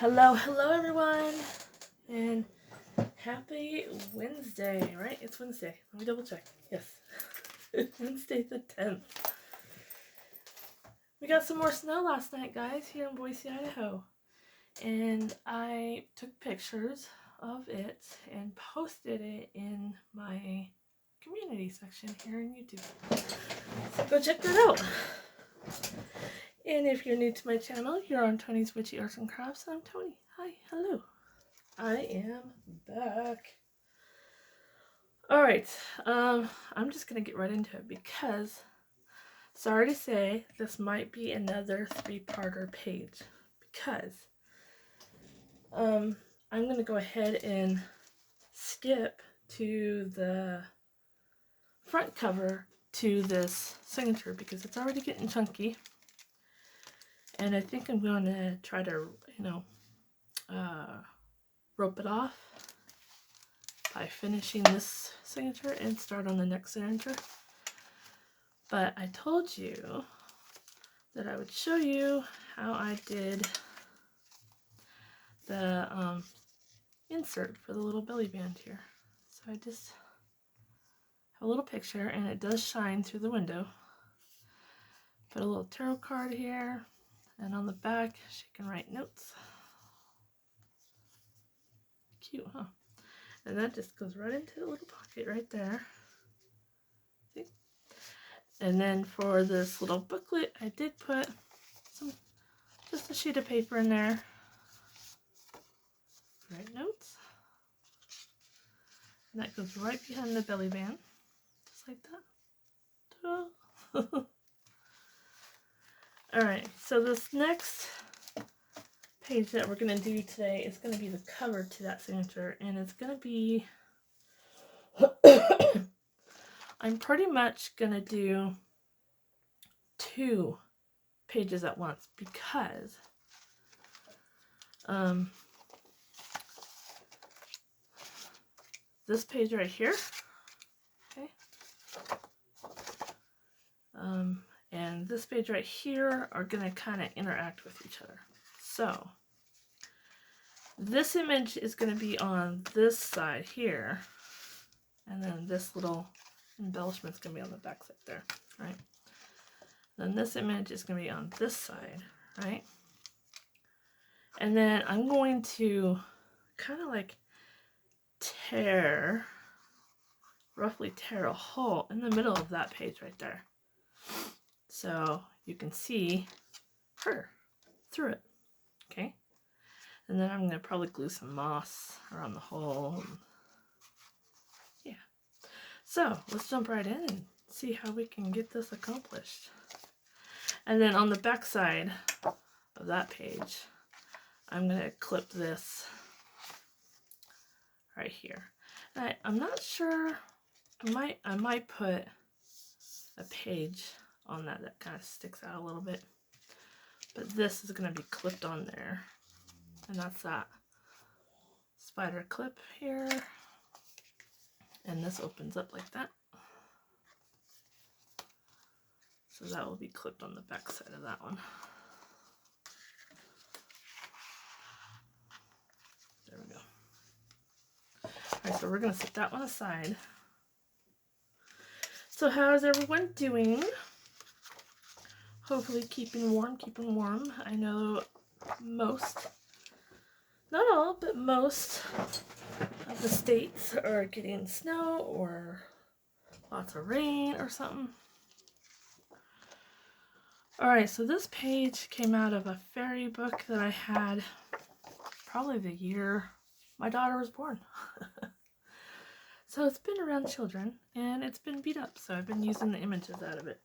Hello everyone, and happy Wednesday, right? It's Wednesday. Let me double check. Yes, it's Wednesday the 10th. We got some more snow last night, guys, here in Boise, Idaho. And I took pictures of it and posted it in my community section here on YouTube. So go check that out. And if you're new to my channel, you're on Tony's Witchy Arts and Crafts. I'm Tony. Hi, hello. I am back. Alright, I'm just gonna get right into it because, sorry to say, this might be another 3-parter page because I'm gonna go ahead and skip to the front cover to this signature because it's already getting chunky, and I think I'm going to try to, rope it off by finishing this signature and start on the next signature. But I told you that I would show you how I did the insert for the little belly band here. So I just have a little picture, and it does shine through the window. Put a little tarot card here, and on the back she can write notes. Cute, huh? And that just goes right into the little pocket right there. See? And then for this little booklet, I did put just a sheet of paper in there. Write notes. And that goes right behind the belly band. Just like that. Ta-da! Alright, so this next page that we're going to do today is going to be the cover to that signature. And it's going to be... I'm pretty much going to do 2 pages at once because this page right here, okay, and this page right here are going to kind of interact with each other. So this image is going to be on this side here, and then this little embellishment is going to be on the back side there, right? Then this image is going to be on this side, right? And then I'm going to kind of like roughly tear a hole in the middle of that page right there. So you can see her through it, okay? And then I'm going to probably glue some moss around the hole. Yeah. So let's jump right in and see how we can get this accomplished. And then on the back side of that page, I'm going to clip this right here. And I'm not sure, I might put a page on that kind of sticks out a little bit. But this is going to be clipped on there. And that's that spider clip here. And this opens up like that. So that will be clipped on the back side of that one. There we go. Alright, so we're going to set that one aside. So how's everyone doing? Hopefully keeping warm. I know most, not all, but most of the states are getting snow or lots of rain or something. Alright, so this page came out of a fairy book that I had probably the year my daughter was born. So it's been around children, and it's been beat up, so I've been using the images out of it.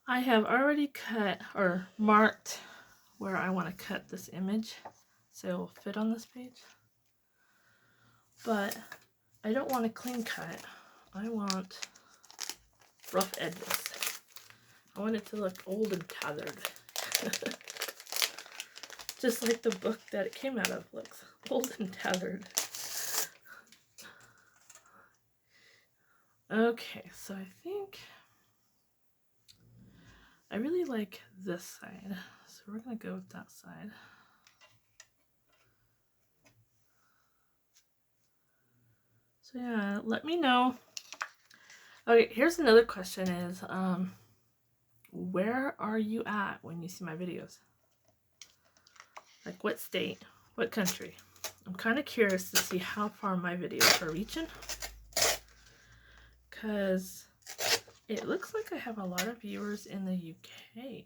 I have already cut or marked where I want to cut this image so it will fit on this page. But I don't want a clean cut. I want rough edges. I want it to look old and tattered. Just like the book that it came out of looks old and tattered. Okay, so I think I really like this side. So we're going to go with that side. So yeah, let me know. Okay, here's another question is, where are you at when you see my videos? Like what state, what country? I'm kind of curious to see how far my videos are reaching. Because it looks like I have a lot of viewers in the UK.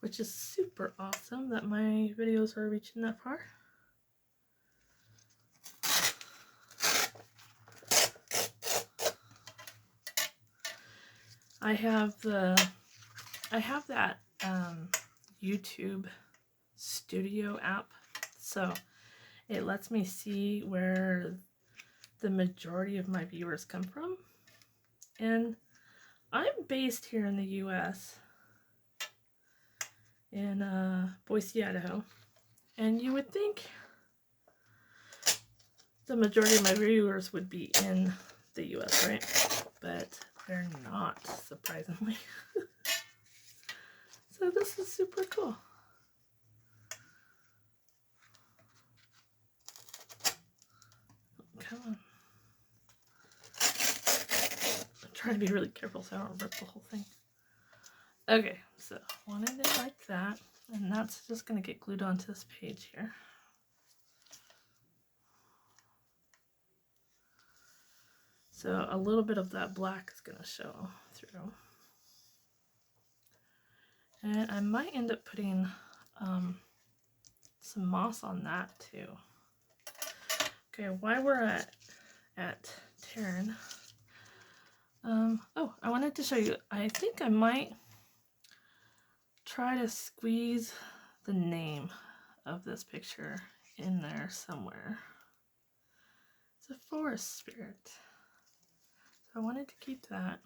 Which is super awesome that my videos are reaching that far. I have that YouTube Studio app, so it lets me see where the majority of my viewers come from. And I'm based here in the US, in Boise, Idaho, and you would think the majority of my viewers would be in the US, right? But they're not, surprisingly. So this is super cool. Come on. I'm trying to be really careful so I don't rip the whole thing. Okay, so wanted it like that, and that's just going to get glued onto this page here. So a little bit of that black is going to show through. And I might end up putting some moss on that too. Okay, while we're at Taryn, oh, I wanted to show you, I think I might try to squeeze the name of this picture in there somewhere. It's a forest spirit. So I wanted to keep that.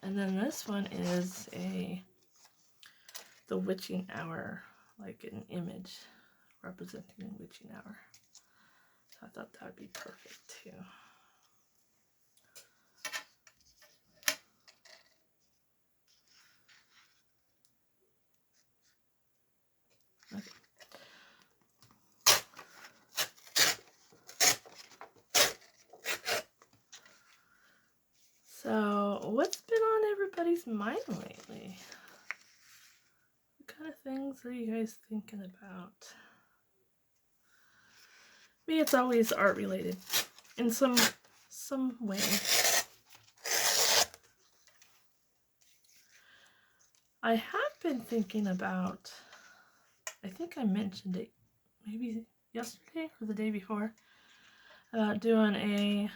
And then this one is the witching hour, like an image representing the witching hour. So I thought that would be perfect too. Okay. So what's been on everybody's mind lately? What kind of things are you guys thinking about? Me, it's always art related in some way. I have been thinking about, I think I mentioned it maybe yesterday or the day before, about doing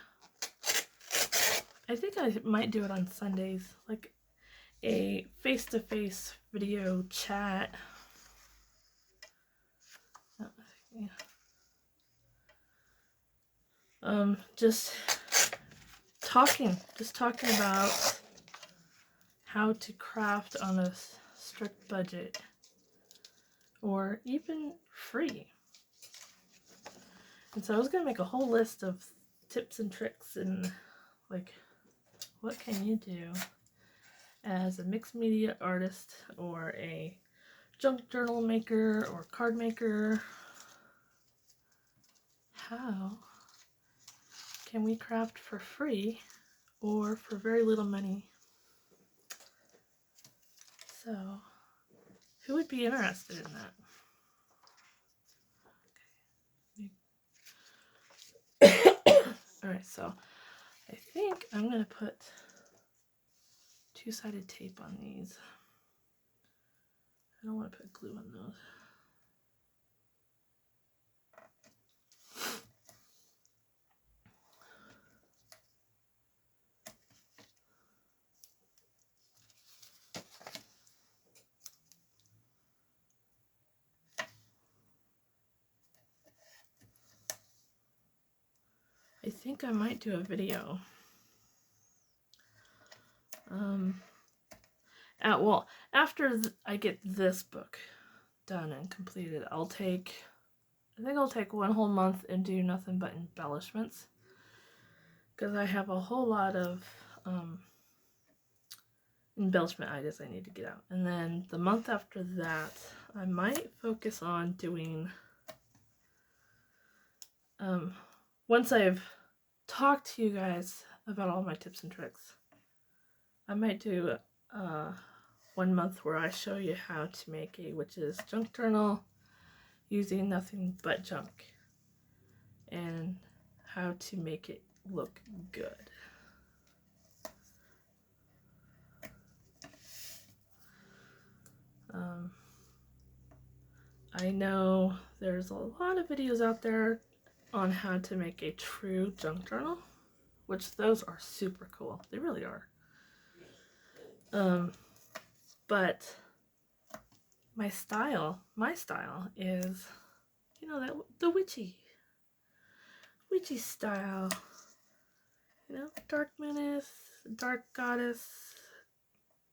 I think I might do it on Sundays, like a face-to-face video chat. Just talking about how to craft on a strict budget, or even free. And so I was gonna make a whole list of tips and tricks and like what can you do as a mixed media artist or a junk journal maker or card maker. How can we craft for free or for very little money? So who would be interested in that? Alright, so I think I'm going to put two-sided tape on these. I don't want to put glue on those. I think I might do a video. Well, after I get this book done and completed, I think I'll take one whole month and do nothing but embellishments, because I have a whole lot of embellishment ideas I need to get out. And then the month after that, I might focus on doing, once I've talked to you guys about all my tips and tricks, I might do 1 month where I show you how to make a witch's junk journal using nothing but junk, and how to make it look good. I know there's a lot of videos out there on how to make a true junk journal, which those are super cool. They really are. But my style is, you know, that the witchy style. You know, dark mooness, dark goddess,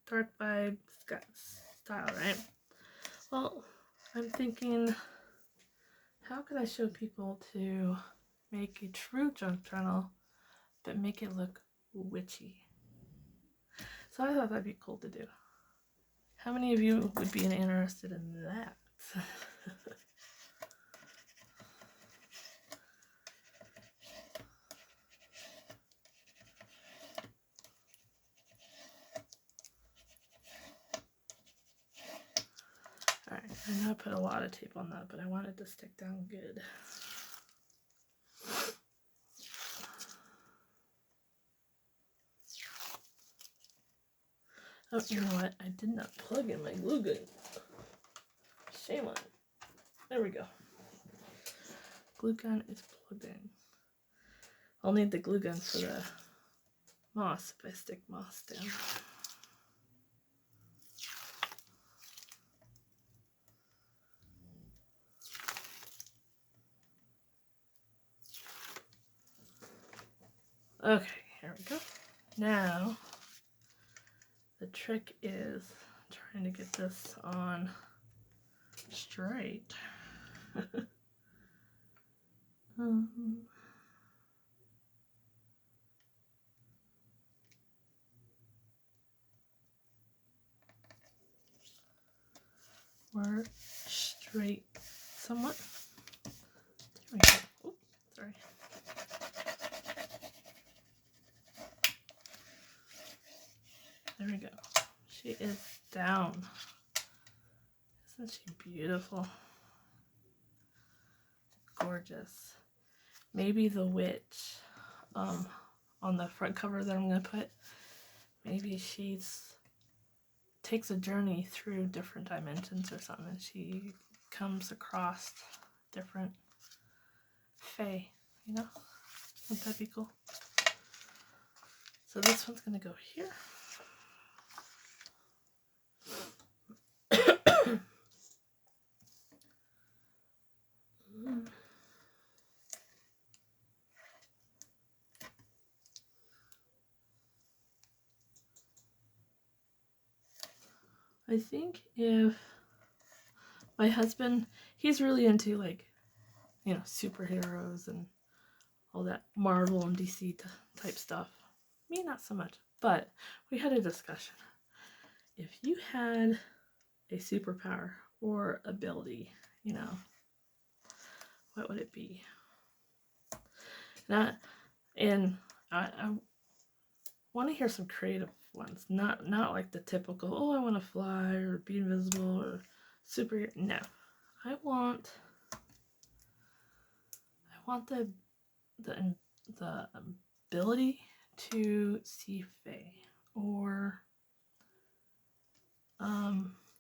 dark vibes style, right? Well, I'm thinking, how can I show people to make a true junk journal, but make it look witchy? So I thought that'd be cool to do. How many of you would be interested in that? Alright, I know I put a lot of tape on that, but I want it to stick down good. Oh, you know what? I did not plug in my glue gun. Shame on it. There we go. Glue gun is plugged in. I'll need the glue gun for the moss if I stick moss down. Okay, here we go. Now, the trick is trying to get this on straight. Or straight somewhat. There we go. Oops, sorry. There we go. She is down. Isn't she beautiful? Gorgeous. Maybe the witch on the front cover that I'm going to put, maybe she's takes a journey through different dimensions or something, and she comes across different fae, you know? Wouldn't that be cool? So this one's going to go here. I think if my husband, he's really into, like, you know, superheroes and all that Marvel and DC type stuff. Me, not so much. But we had a discussion. If you had a superpower or ability, you know, what would it be? And I want to hear some creative ones, not like the typical, oh, I want to fly or be invisible or super. No, I want the ability to see fae, or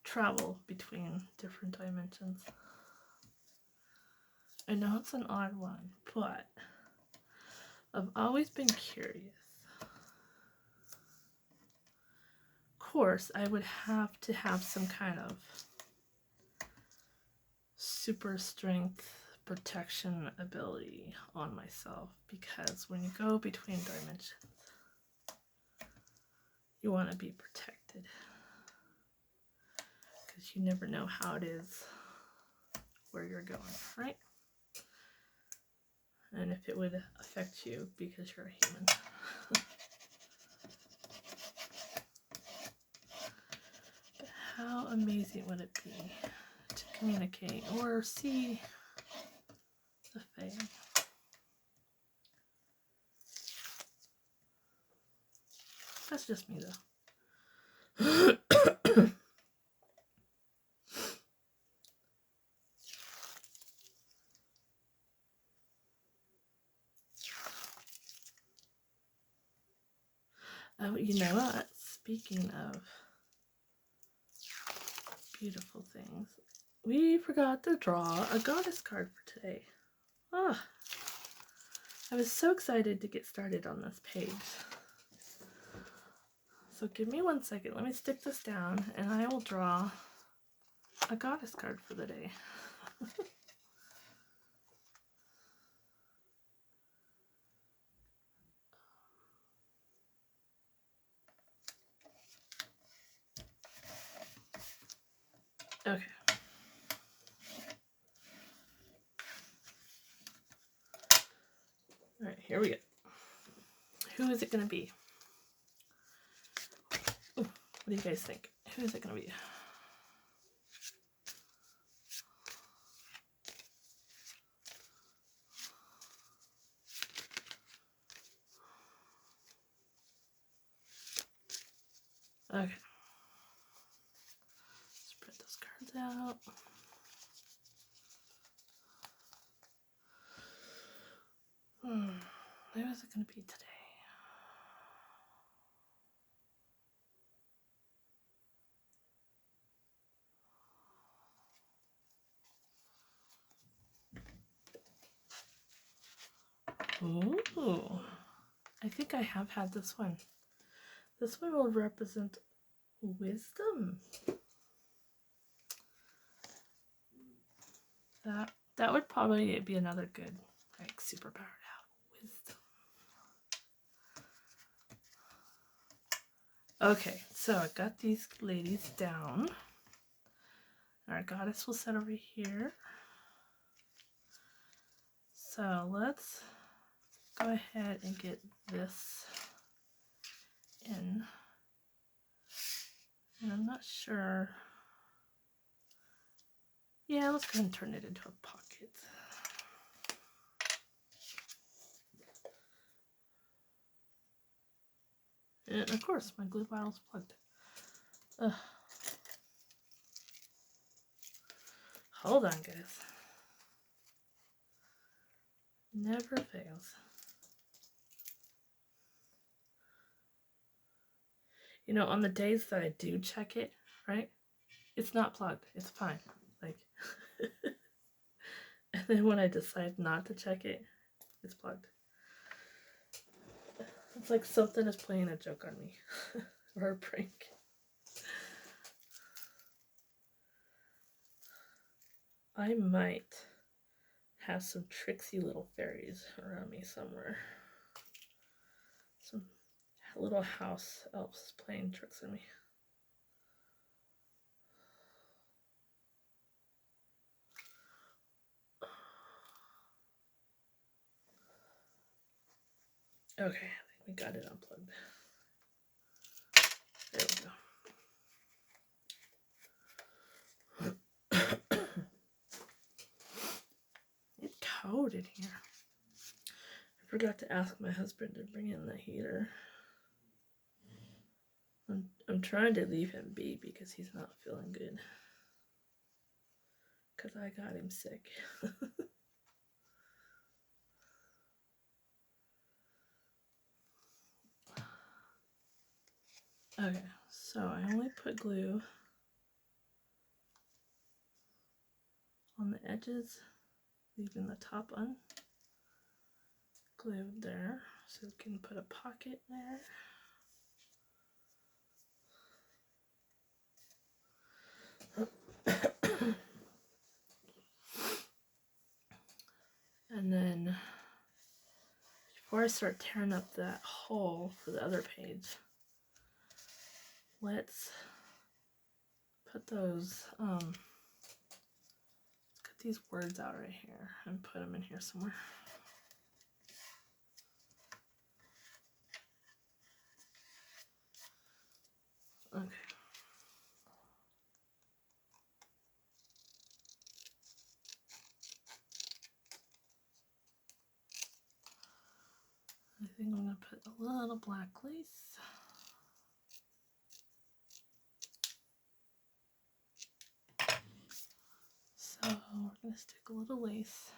travel between different dimensions. I know it's an odd one, but I've always been curious. Of course, I would have to have some kind of super strength protection ability on myself, because when you go between dimensions, you want to be protected, because you never know how it is where you're going, right? And if it would affect you because you're a human. How amazing would it be to communicate or see the Fae? That's just me, though. Oh, you know what? Speaking of beautiful things, we forgot to draw a goddess card for today. Ah, I was so excited to get started on this page. So give me 1 second. Let me stick this down and I will draw a goddess card for the day. Okay. All right, here we go. Who is it going to be? Ooh, what do you guys think? Who is it going to be? Okay. Spread those cards out. Who is it going to be today? Ooh, I think I have had this one. This one will represent wisdom. That would probably be another good, like, superpower to have. Wisdom. Okay, so I got these ladies down. Our goddess will sit over here. So let's go ahead and get this in. And I'm not sure. Yeah, let's go ahead and turn it into a pocket. And of course, my glue bottle's plugged. Ugh. Hold on, guys. Never fails. You know, on the days that I do check it, right? It's not plugged. It's fine. Like, and then when I decide not to check it, it's plugged. It's like something is playing a joke on me. Or a prank. I might have some tricksy little fairies around me somewhere. Some little house elves playing tricks on me. Okay, I think we got it unplugged. There we go. It's cold in here. I forgot to ask my husband to bring in the heater. I'm trying to leave him be because he's not feeling good. Because I got him sick. Okay, so I only put glue on the edges, leaving the top unglued there, so we can put a pocket there. And then before I start tearing up that hole for the other page, let's put those, let's get these words out right here and put them in here somewhere. Okay. think I'm going to put a little black lace. So we're going to stick a little lace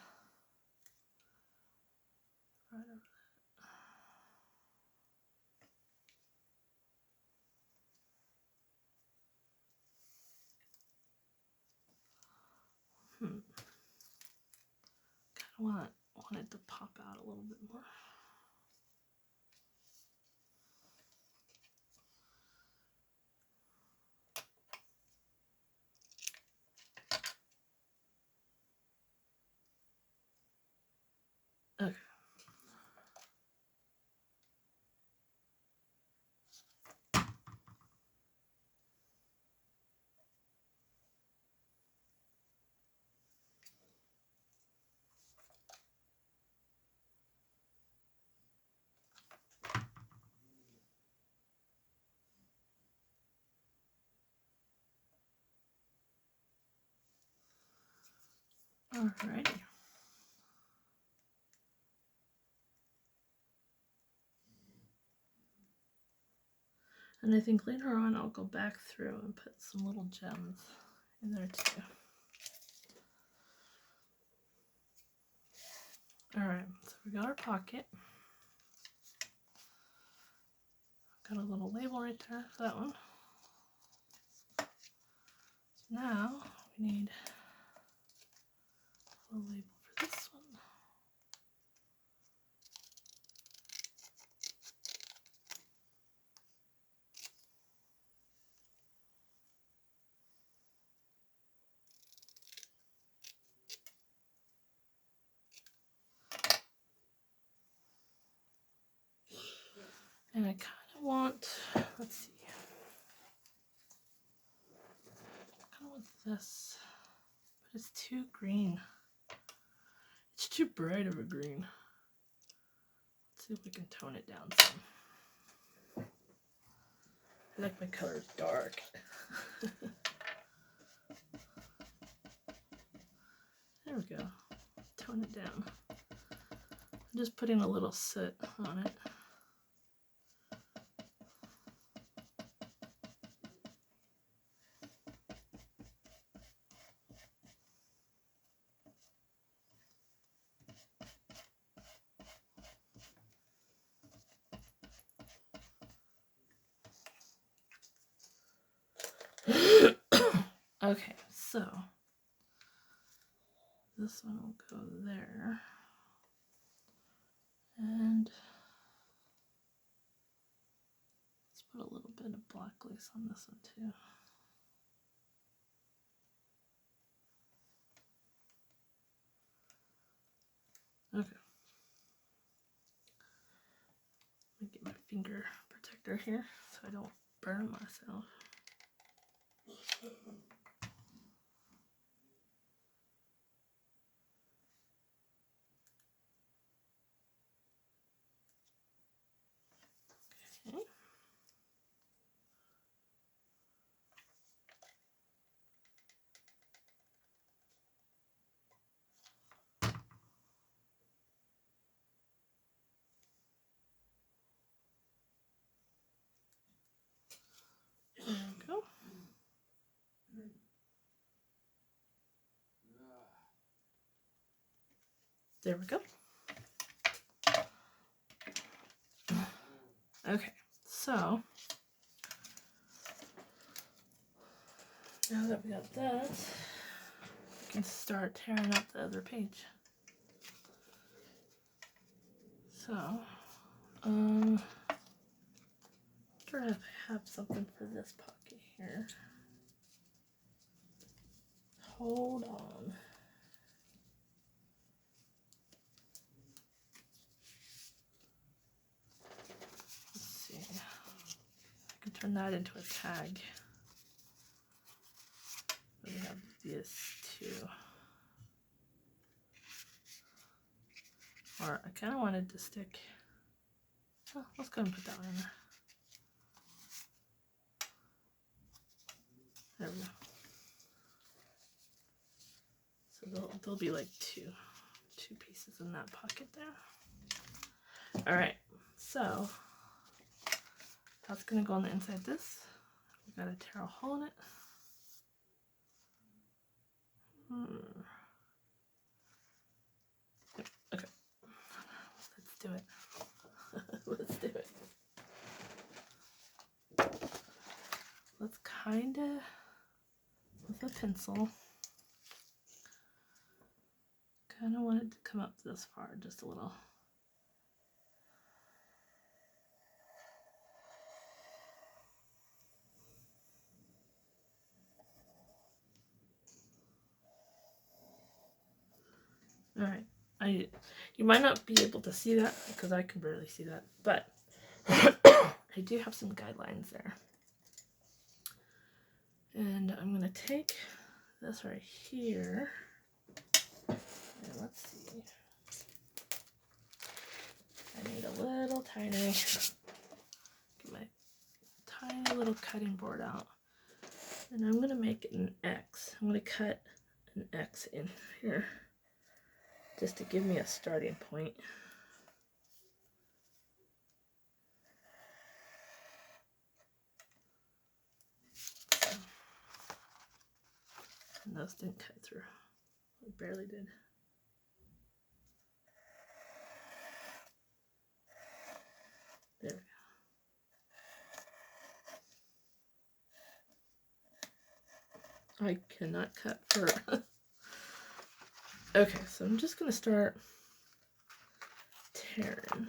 right over that. Kind of want it to pop out a little bit more. Okay. Alrighty. And I think later on I'll go back through and put some little gems in there too. Alright, so we got our pocket. Got a little label right there for that one. So now we need a label for this one. And I kind of want, let's see, I kind of want this, but it's too green. It's too bright of a green. Let's see if we can tone it down some. I like my colors dark. There we go. Tone it down. I'm just putting a little soot on it. Okay, so this one will go there. And let's put a little bit of black lace on this one too. Okay. Let me get my finger protector here so I don't burn myself. Okay. There we go. There we go. Okay, so now that we got that, we can start tearing up the other page. So, I'm sure if I have something for this pocket here. Hold on. Let's see. I can turn that into a tag. We have this too. Or I kind of wanted to stick. Oh, let's go and put that one in there. There we go. So there'll be like two pieces in that pocket there. All right. So that's going to go on the inside of this. We got to tear a hole in it. Okay, let's do it. Let's do it. Let's kind of, with a pencil, kind of want it to come up this far, just a little. All right, you might not be able to see that because I can barely see that, but I do have some guidelines there. And I'm going to take this right here, and let's see. I need a little tiny, get my tiny little cutting board out, and I'm going to make it an X. I'm going to cut an X in here just to give me a starting point. And those didn't cut through. It barely did. There we go. I cannot cut fur. Okay, so I'm just going to start tearing.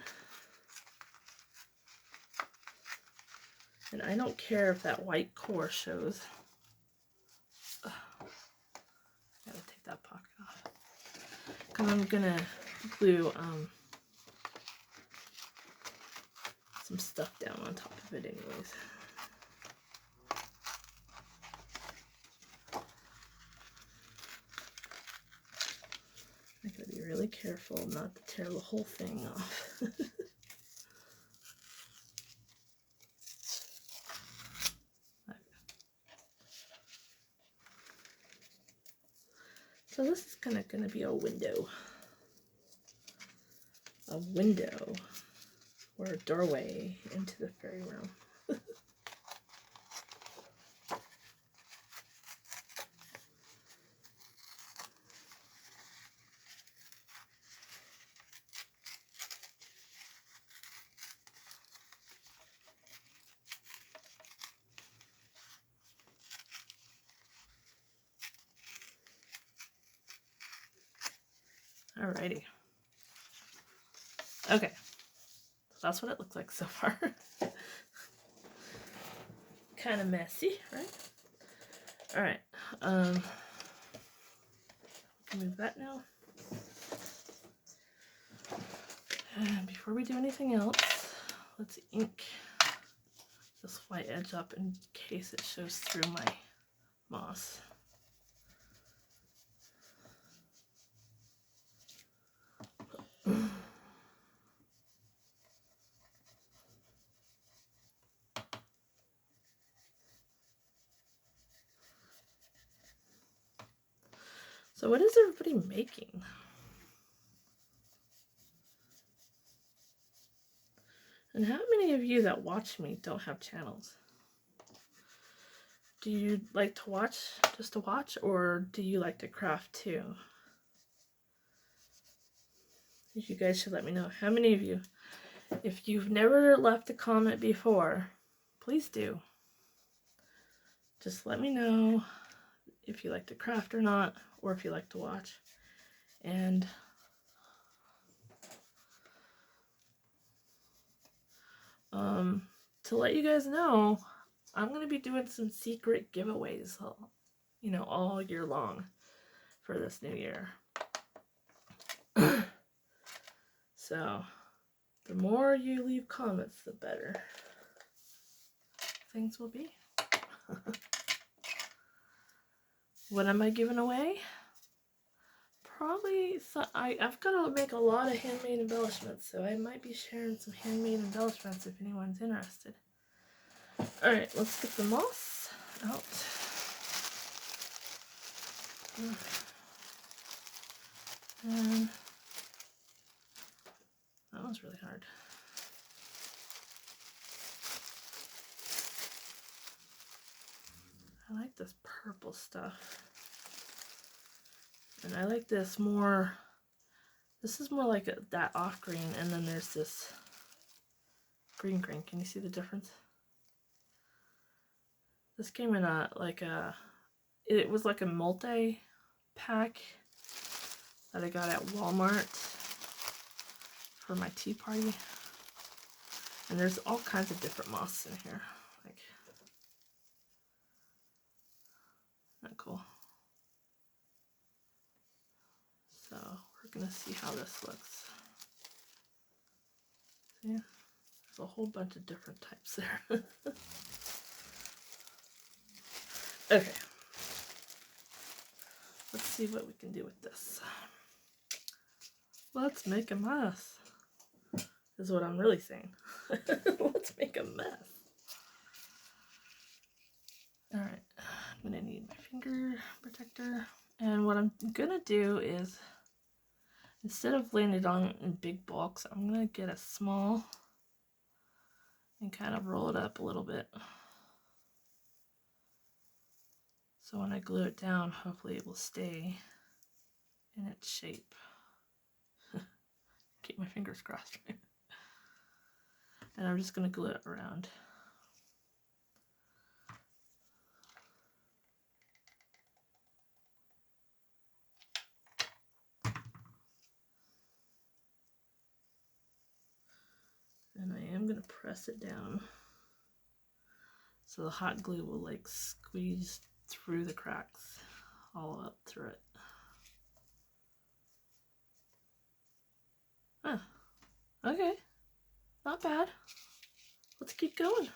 And I don't care if that white core shows. Ugh. Gotta take that pocket off. Because I'm gonna glue some stuff down on top of it anyways. I gotta be really careful not to tear the whole thing off. So this is kind of going to be a window. A window or a doorway into the fairy realm. Alrighty. Okay. So that's what it looks like so far. Kind of messy, right? Alright. Move that now. And before we do anything else, let's ink this white edge up in case it shows through my moss. So what is everybody making? And how many of you that watch me don't have channels? Do you like to watch just to watch, or do you like to craft too? You guys should let me know. How many of you, if you've never left a comment before, please do. Just let me know if you like to craft or not, or if you like to watch. And to let you guys know, I'm going to be doing some secret giveaways, you know, all year long for this new year. So, the more you leave comments, the better things will be. What am I giving away? Probably, so I've got to make a lot of handmade embellishments, so I might be sharing some handmade embellishments if anyone's interested. Alright, let's get the moss out. And that was really hard. I like this purple stuff. And I like this more, this is more like that off green, and then there's this green. Can you see the difference? This came in it was like a multi-pack that I got at Walmart for my tea party. And there's all kinds of different moths in here. Like, not cool. So we're gonna see how this looks. See? There's a whole bunch of different types there. Okay. Let's see what we can do with this. Let's make a mess, is what I'm really saying. Let's make a mess. Alright, I'm gonna need my finger protector. And what I'm gonna do is, instead of laying it on in big bulks, I'm gonna get a small and kind of roll it up a little bit. So when I glue it down, hopefully it will stay in its shape. Keep my fingers crossed. And I'm just going to glue it around. And I am going to press it down so the hot glue will like squeeze through the cracks all up through it. Huh. Okay, not bad. Let's keep going.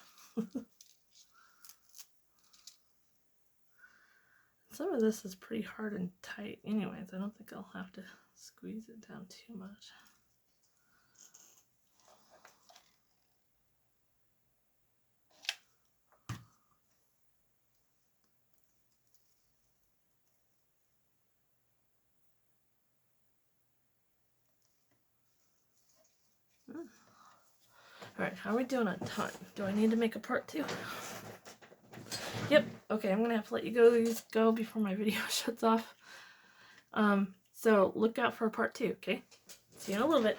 Some of this is pretty hard and tight anyways. I don't think I'll have to squeeze it down too much. Alright, how are we doing on time? Do I need to make a part 2? Yep. Okay, I'm gonna have to let you go before my video shuts off. So look out for part 2, okay? See you in a little bit.